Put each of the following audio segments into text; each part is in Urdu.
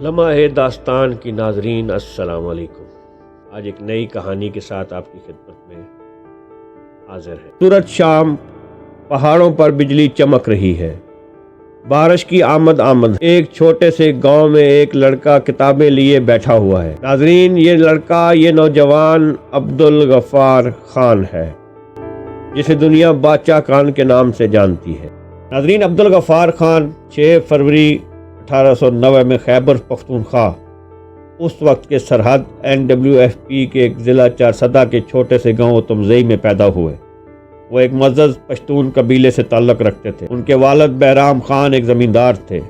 لمحہ داستان کی ناظرین السلام علیکم۔ آج ایک نئی کہانی کے ساتھ آپ کی خدمت میں حاضر ہے۔ سورج شام، پہاڑوں پر بجلی چمک رہی ہے، بارش کی آمد ایک چھوٹے سے گاؤں میں ایک لڑکا کتابیں لیے بیٹھا ہوا ہے۔ ناظرین، یہ نوجوان عبدالغفار خان ہے، جسے دنیا باچا خان کے نام سے جانتی ہے۔ ناظرین، عبدالغفار خان 6 فروری 1890 میں خیبر پختونخوا، اس وقت کے سرحد NWFP کے ایک ضلع چارسدہ کے چھوٹے سے گاؤں تمزئی میں پیدا ہوئے۔ وہ ایک معزز پشتون قبیلے سے تعلق رکھتے تھے۔ ان کے والد بہرام خان ایک زمیندار تھے۔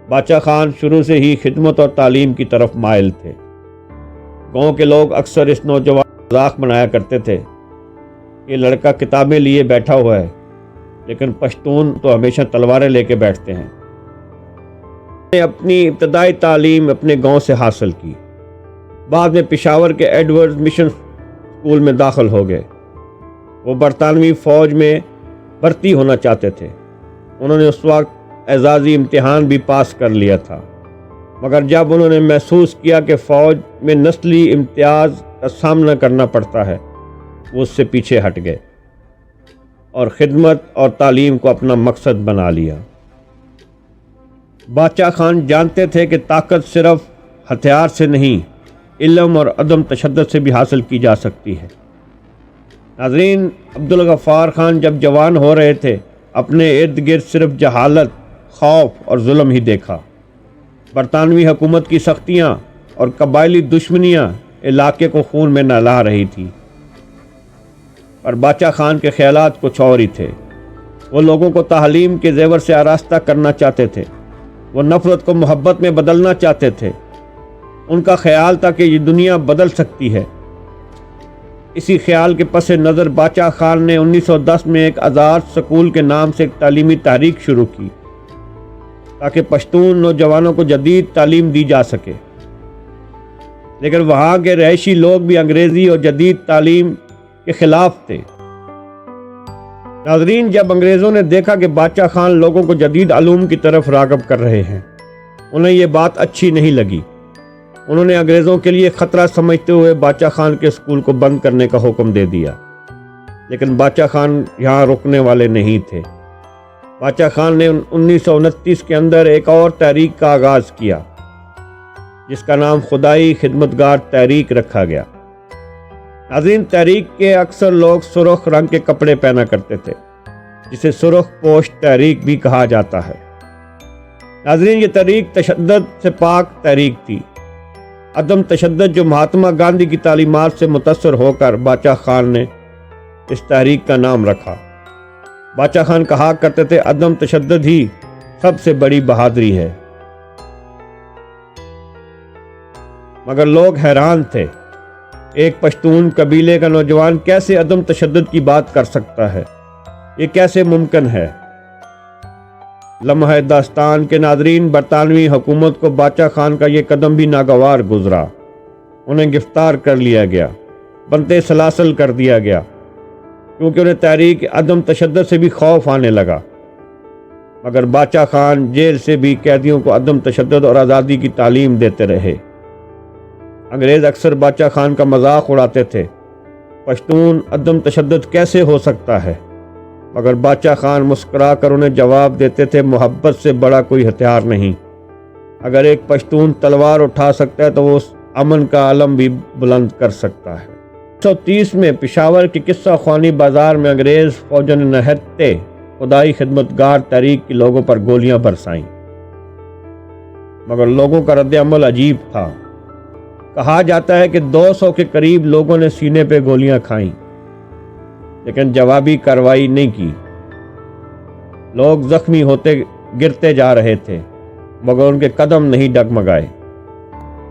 باچا خان شروع سے ہی خدمت اور تعلیم کی طرف مائل تھے۔ گاؤں کے لوگ اکثر اس نوجوان کا مذاق بنایا کرتے تھے۔ یہ لڑکا کتابیں لیے بیٹھا ہوا ہے، لیکن پشتون تو ہمیشہ تلواریں لے کے بیٹھتے ہیں۔ نے اپنی ابتدائی تعلیم اپنے گاؤں سے حاصل کی۔ بعد میں پشاور کے ایڈورڈ مشن اسکول میں داخل ہو گئے۔ وہ برطانوی فوج میں بھرتی ہونا چاہتے تھے۔ انہوں نے اس وقت اعزازی امتحان بھی پاس کر لیا تھا، مگر جب انہوں نے محسوس کیا کہ فوج میں نسلی امتیاز کا سامنا کرنا پڑتا ہے، وہ اس سے پیچھے ہٹ گئے اور خدمت اور تعلیم کو اپنا مقصد بنا لیا۔ باچا خان جانتے تھے کہ طاقت صرف ہتھیار سے نہیں، علم اور عدم تشدد سے بھی حاصل کی جا سکتی ہے۔ ناظرین، عبدالغفار خان جب جوان ہو رہے تھے، اپنے ارد گرد صرف جہالت، خوف اور ظلم ہی دیکھا۔ برطانوی حکومت کی سختیاں اور قبائلی دشمنیاں علاقے کو خون میں نہلا رہی تھی، پر باچا خان کے خیالات کچھ اور ہی تھے۔ وہ لوگوں کو تعلیم کے زیور سے آراستہ کرنا چاہتے تھے۔ وہ نفرت کو محبت میں بدلنا چاہتے تھے۔ ان کا خیال تھا کہ یہ دنیا بدل سکتی ہے۔ اسی خیال کے پس نظر باچا خان نے 1910 میں ایک آزاد سکول کے نام سے ایک تعلیمی تحریک شروع کی، تاکہ پشتون نوجوانوں کو جدید تعلیم دی جا سکے۔ لیکن وہاں کے رہائشی لوگ بھی انگریزی اور جدید تعلیم کے خلاف تھے۔ ناظرین، جب انگریزوں نے دیکھا کہ باچا خان لوگوں کو جدید علوم کی طرف راغب کر رہے ہیں، انہیں یہ بات اچھی نہیں لگی۔ انہوں نے انگریزوں کے لیے خطرہ سمجھتے ہوئے باچا خان کے اسکول کو بند کرنے کا حکم دے دیا۔ لیکن باچا خان یہاں رکنے والے نہیں تھے۔ باچا خان نے 1929 کے اندر ایک اور تحریک کا آغاز کیا، جس کا نام خدائی خدمتگار تحریک رکھا گیا۔ ناظرین، تحریک کے اکثر لوگ سرخ رنگ کے کپڑے پہنا کرتے تھے، جسے سرخ پوش تحریک بھی کہا جاتا ہے۔ ناظرین، یہ تحریک تشدد سے پاک تحریک تھی۔ عدم تشدد، جو مہاتما گاندھی کی تعلیمات سے متاثر ہو کر باچا خان نے اس تحریک کا نام رکھا۔ باچا خان کہا کرتے تھے، عدم تشدد ہی سب سے بڑی بہادری ہے۔ مگر لوگ حیران تھے، ایک پشتون قبیلے کا نوجوان کیسے عدم تشدد کی بات کر سکتا ہے؟ یہ کیسے ممکن ہے؟ لمحہ داستان کے ناظرین، برطانوی حکومت کو باچا خان کا یہ قدم بھی ناگوار گزرا۔ انہیں گرفتار کر لیا گیا، بندے سلاسل کر دیا گیا، کیونکہ انہیں تحریک عدم تشدد سے بھی خوف آنے لگا۔ مگر باچا خان جیل سے بھی قیدیوں کو عدم تشدد اور آزادی کی تعلیم دیتے رہے۔ انگریز اکثر باچا خان کا مذاق اڑاتے تھے، پشتون عدم تشدد کیسے ہو سکتا ہے؟ مگر باچا خان مسکرا کر انہیں جواب دیتے تھے، محبت سے بڑا کوئی ہتھیار نہیں۔ اگر ایک پشتون تلوار اٹھا سکتا ہے تو وہ اس امن کا علم بھی بلند کر سکتا ہے۔ 1930 میں پشاور کے قصہ خوانی بازار میں انگریز فوجوں نے نہتے خدائی خدمتگار تحریک کے لوگوں پر گولیاں برسائیں، مگر لوگوں کا رد عمل عجیب تھا۔ کہا جاتا ہے کہ 200 کے قریب لوگوں نے سینے پہ گولیاں کھائیں، لیکن جوابی کارروائی نہیں کی۔ لوگ زخمی ہوتے گرتے جا رہے تھے، مگر ان کے قدم نہیں ڈگمگائے۔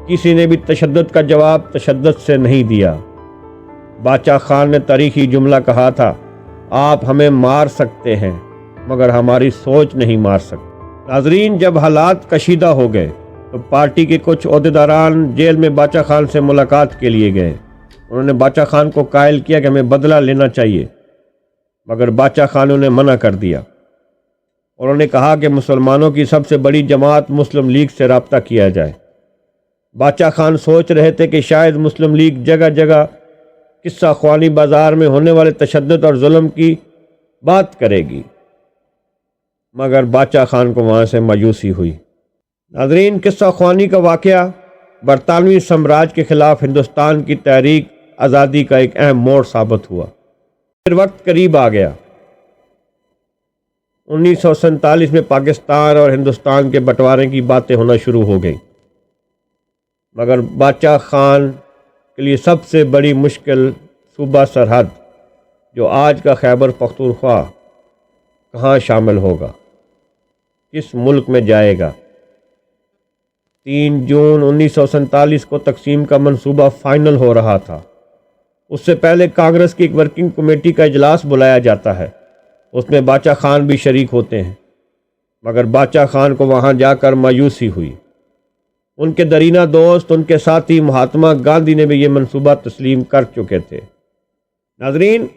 کسی نے بھی تشدد کا جواب تشدد سے نہیں دیا۔ باچا خان نے تاریخی جملہ کہا تھا، آپ ہمیں مار سکتے ہیں، مگر ہماری سوچ نہیں مار سکتے۔ ناظرین، جب حالات کشیدہ ہو گئے تو پارٹی کے کچھ عہدیداران جیل میں باچا خان سے ملاقات کے لیے گئے۔ انہوں نے باچا خان کو قائل کیا کہ ہمیں بدلہ لینا چاہیے، مگر باچا خان نے منع کر دیا۔ انہوں نے کہا کہ مسلمانوں کی سب سے بڑی جماعت مسلم لیگ سے رابطہ کیا جائے۔ باچا خان سوچ رہے تھے کہ شاید مسلم لیگ جگہ جگہ قصہ خوانی بازار میں ہونے والے تشدد اور ظلم کی بات کرے گی، مگر باچا خان کو وہاں سے مایوسی ہوئی۔ ناظرین، قصہ خوانی کا واقعہ برطانوی سامراج کے خلاف ہندوستان کی تحریک آزادی کا ایک اہم موڑ ثابت ہوا۔ پھر وقت قریب آ گیا۔ 1947 میں پاکستان اور ہندوستان کے بٹوارے کی باتیں ہونا شروع ہو گئیں، مگر باچا خان کے لیے سب سے بڑی مشکل صوبہ سرحد جو آج کا خیبر پختونخوا کہاں شامل ہوگا، کس ملک میں جائے گا۔ 3 جون 1947 کو تقسیم کا منصوبہ فائنل ہو رہا تھا۔ اس سے پہلے کانگریس کی ایک ورکنگ کمیٹی کا اجلاس بلایا جاتا ہے، اس میں باچا خان بھی شریک ہوتے ہیں، مگر باچا خان کو وہاں جا کر مایوسی ہوئی۔ ان کے درینہ دوست، ان کے ساتھی مہاتما گاندھی نے بھی یہ منصوبہ تسلیم کر چکے تھے۔ ناظرین،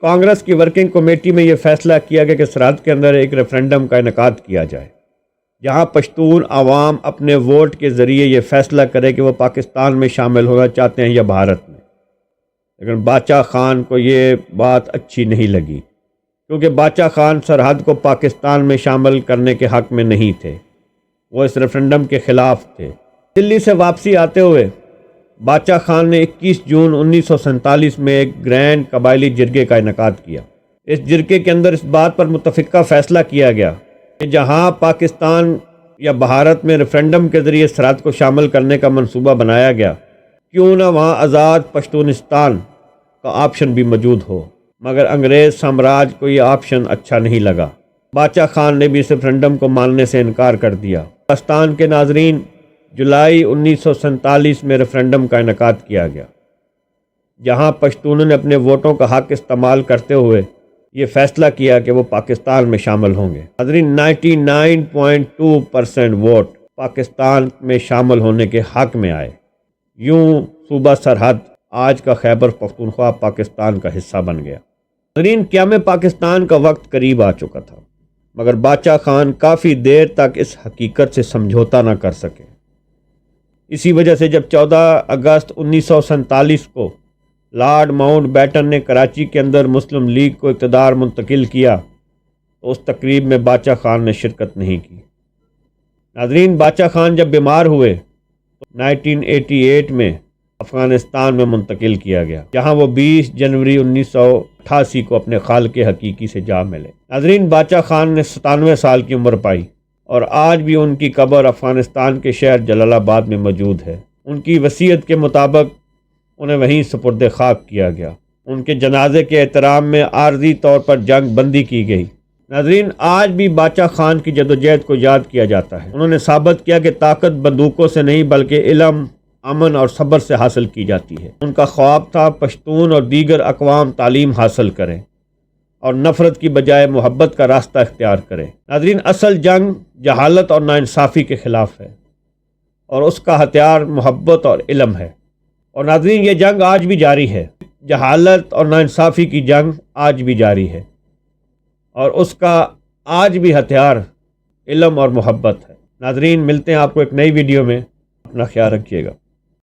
کانگریس کی ورکنگ کمیٹی میں یہ فیصلہ کیا گیا کہ سرحد کے اندر ایک ریفرنڈم کا انعقاد کیا جائے، جہاں پشتون عوام اپنے ووٹ کے ذریعے یہ فیصلہ کرے کہ وہ پاکستان میں شامل ہونا چاہتے ہیں یا بھارت میں۔ لیکن باچا خان کو یہ بات اچھی نہیں لگی، کیونکہ باچا خان سرحد کو پاکستان میں شامل کرنے کے حق میں نہیں تھے، وہ اس ریفرنڈم کے خلاف تھے۔ دلی سے واپسی آتے ہوئے باچا خان نے 21 جون 1947 میں ایک گرینڈ قبائلی جرگے کا انعقاد کیا۔ اس جرگے کے اندر اس بات پر متفقہ فیصلہ کیا گیا کہ جہاں پاکستان یا بھارت میں ریفرنڈم کے ذریعے سرحد کو شامل کرنے کا منصوبہ بنایا گیا، کیوں نہ وہاں آزاد پشتونستان کا آپشن بھی موجود ہو، مگر انگریز سامراج کو یہ آپشن اچھا نہیں لگا۔ باچا خان نے بھی اس ریفرنڈم کو ماننے سے انکار کر دیا۔ پاکستان کے ناظرین، جولائی 1947 میں ریفرنڈم کا انعقاد کیا گیا، جہاں پشتونوں نے اپنے ووٹوں کا حق استعمال کرتے ہوئے یہ فیصلہ کیا کہ وہ پاکستان میں شامل ہوں گے۔ ناظرین، 99.2% ووٹ پاکستان میں شامل ہونے کے حق میں آئے۔ یوں صوبہ سرحد، آج کا خیبر پختونخوا، پاکستان کا حصہ بن گیا۔ ناظرین، قیام پاکستان کا وقت قریب آ چکا تھا، مگر باچا خان کافی دیر تک اس حقیقت سے سمجھوتا نہ کر سکے۔ اسی وجہ سے جب 14 اگست 1947 کو لارڈ ماؤنٹ بیٹن نے کراچی کے اندر مسلم لیگ کو اقتدار منتقل کیا تو اس تقریب میں باچا خان نے شرکت نہیں کی۔ ناظرین، باچا خان جب بیمار ہوئے تو 1988 میں افغانستان میں منتقل کیا گیا، جہاں وہ 20 جنوری 1988 کو اپنے خالق حقیقی سے جا ملے۔ ناظرین، باچا خان نے 97 سال کی عمر پائی اور آج بھی ان کی قبر افغانستان کے شہر جلال آباد میں موجود ہے۔ ان کی وصیت کے مطابق انہیں وہیں سپرد خاک کیا گیا۔ ان کے جنازے کے احترام میں عارضی طور پر جنگ بندی کی گئی۔ ناظرین، آج بھی باچا خان کی جدوجہد کو یاد کیا جاتا ہے۔ انہوں نے ثابت کیا کہ طاقت بندوقوں سے نہیں بلکہ علم، امن اور صبر سے حاصل کی جاتی ہے۔ ان کا خواب تھا پشتون اور دیگر اقوام تعلیم حاصل کریں اور نفرت کی بجائے محبت کا راستہ اختیار کریں۔ ناظرین، اصل جنگ جہالت اور ناانصافی کے خلاف ہے، اور اس کا ہتھیار محبت اور علم ہے۔ اور ناظرین، یہ جنگ آج بھی جاری ہے۔ جہالت اور ناانصافی کی جنگ آج بھی جاری ہے، اور اس کا آج بھی ہتھیار علم اور محبت ہے۔ ناظرین، ملتے ہیں آپ کو ایک نئی ویڈیو میں۔ اپنا خیال رکھیے گا۔